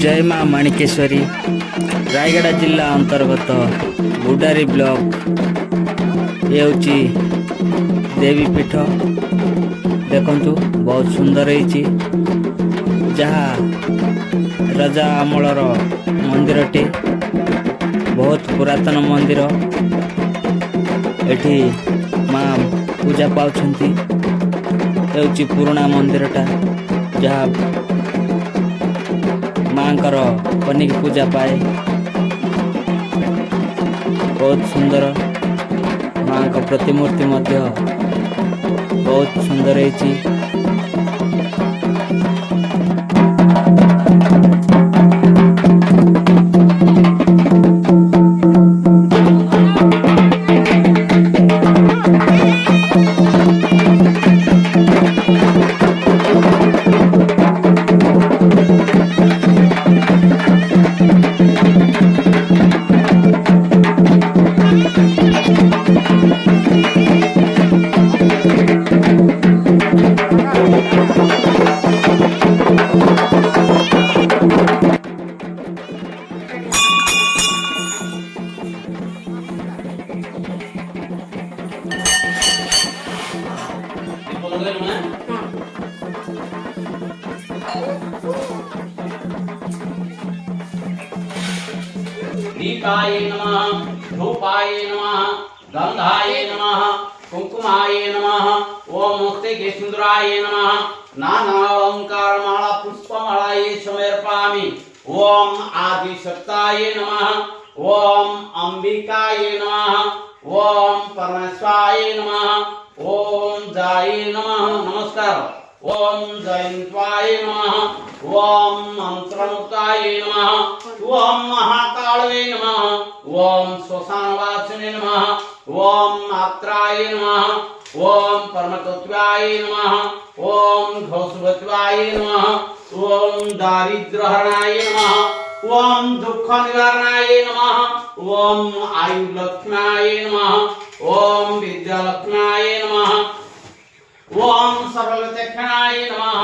जय माँ माणिकेश्वरी रायगड़ा जिला अंतर्गत बुडारी ब्लॉक ये हूँ देवी पीठ देखंतु बहुत सुंदर है जहाँ राजा अमलर मंदिरटी बहुत पुरातन मंदिर एठी माँ पूजा पाउछंती ये पुराना मंदिरटा जहाँ माँकर पनिक पूजा पाए बहुत सुंदर माँ का प्रतिमूर्ति मध्य बहुत सुंदर है। दीपाय नमः, धूपाय नमः, गंधाय नमः, कुंकुमाय नमः, ओम मस्तिके सिंदूराय नमः, नाना अलंकार माला पुष्पमालाय समर्पयामि। ओम आदिशक्ताय नमः, ओम अंबिकाय नमः, ओम परमेश्वराय नमः, ओम जाय नमः। नमस्कार। ओम जयंत्वाय नमः, ओम मंत्रमुक्ताय नमः, ओम महाकालवे नमः, ओम श्मशानवासिने नमः, ओम मात्राय नमः, ओम परमतत्वाय नमः, ओम घोषवत्वाय नमः, ओम दारिद्र्यहरणाय नमः, ओम दुख निवारणाय नमः, ओम आयुलक्ष्म्याय नमः, ओम विद्यालक्ष्म्याय नमः, ओम सर्वलक्षणाय नमः,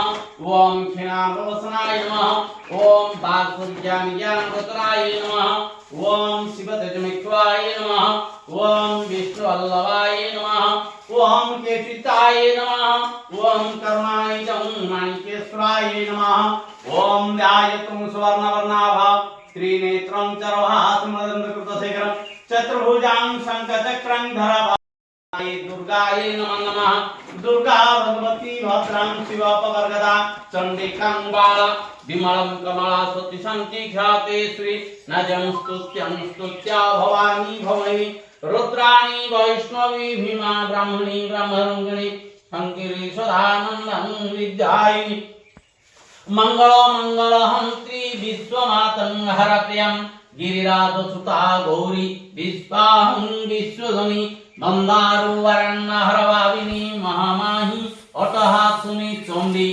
ओम क्षीणावसनाय नमः, ओम बागुज्ञानज्ञानगोचराय नमः, ओम शिवतेजमित्वाय नमः, ओम विष्णुवल्लभाय नमः, ओम केशिताय नमः, ओम करुणाय माणिकेश्वराय नमः, ओम ध्यायतुं सुवर्णवर्णाभा त्रिनेत्रं चरवासमदन्तकृतशेखरं चतुर्भुजां शङ्खचक्रं धरा दुर्गाये नमः। नमः दुर्गा भगवती भद्रां शिवपवर्गदा चण्डिकां बाल विमलं कमला सती शान्ति ख्याते श्री नजमस्तुत्यं स्तुत्या भवानी भवनी रुद्राणी वैष्णवी भीमा ब्राह्मणी ब्रह्मरंगिणी शंकरी सदानन्दं विद्यायिनी मंगलहंत्री विश्वमातं हरप्रियं गिरिराजसुता गौरी विश्वाहं विश्वधनी मंदारु वरण्यहरवाविनी महामाही अटहासुनी चंडी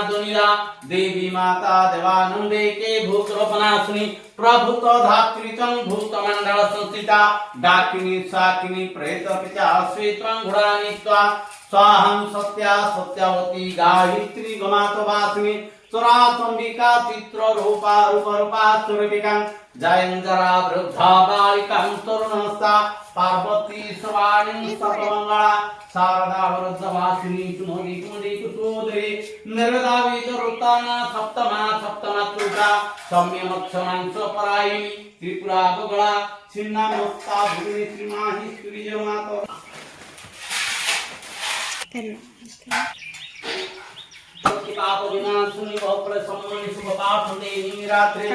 दुनिया देवी माता देवानंदे के भूतरोपनाशुनी प्रभुत धात्रिचं भूतमंडल संस्थिता डाकिनी साकिनी प्रेत पिता श्वेतं गुणानित्वा स्वाहं सत्या सत्यावती गायत्री गमातवासिनी सुराचंबिका चित्र रूपा रूपरूपा सुरभिकां जयंजरा वृद्धा बालिकां तरुणस्था पार्वती सर्वाणि सर्वमंगला शारदा वरदवासिनी सुमोदी कुंडी कुसोदरी निर्वदा विदरुताना सप्तमा सप्तमातृका सम्यमक्षमांस परायिनी त्रिपुरा बगला छिन्नामस्ता भूमि श्रीमाहि सूर्य माता पाप विनाशुनि बहुफल सम्मोनि शुभ पाठ देहि रात्रि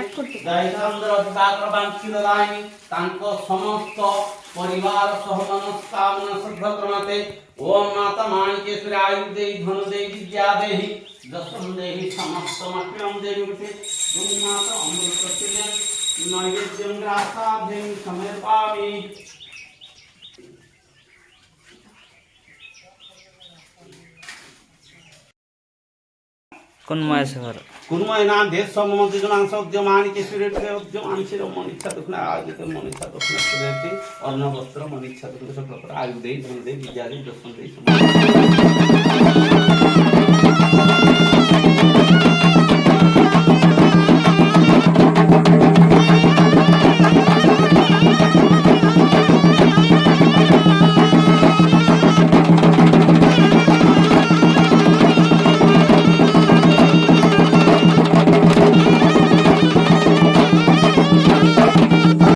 दैनंद्र विभाकर बांक्षिदायिनी तांको समस्त परिवार सह मनस्कामना श्रद्धा क्रमते ओम माता माणिकेश्वरी आयु देहि धन देहि विद्या देहि दशम देहि समस्त मठ्यम देहि उठे ओम माता अमृत तुल्यं नैवेद्यं ग्रासाभ्यं समर्पयामि। कुन्मय सर कुन्मय नाम देश सममति जनांश उद्यमानि के सूर्य उद्यमानि से मनीच्छा दुखना आयुध मनीच्छा दुखना सूर्य अन्न वस्त्र मनीच्छा दुख सब प्रकार आयुध धन दे विद्या दे दर्शन दे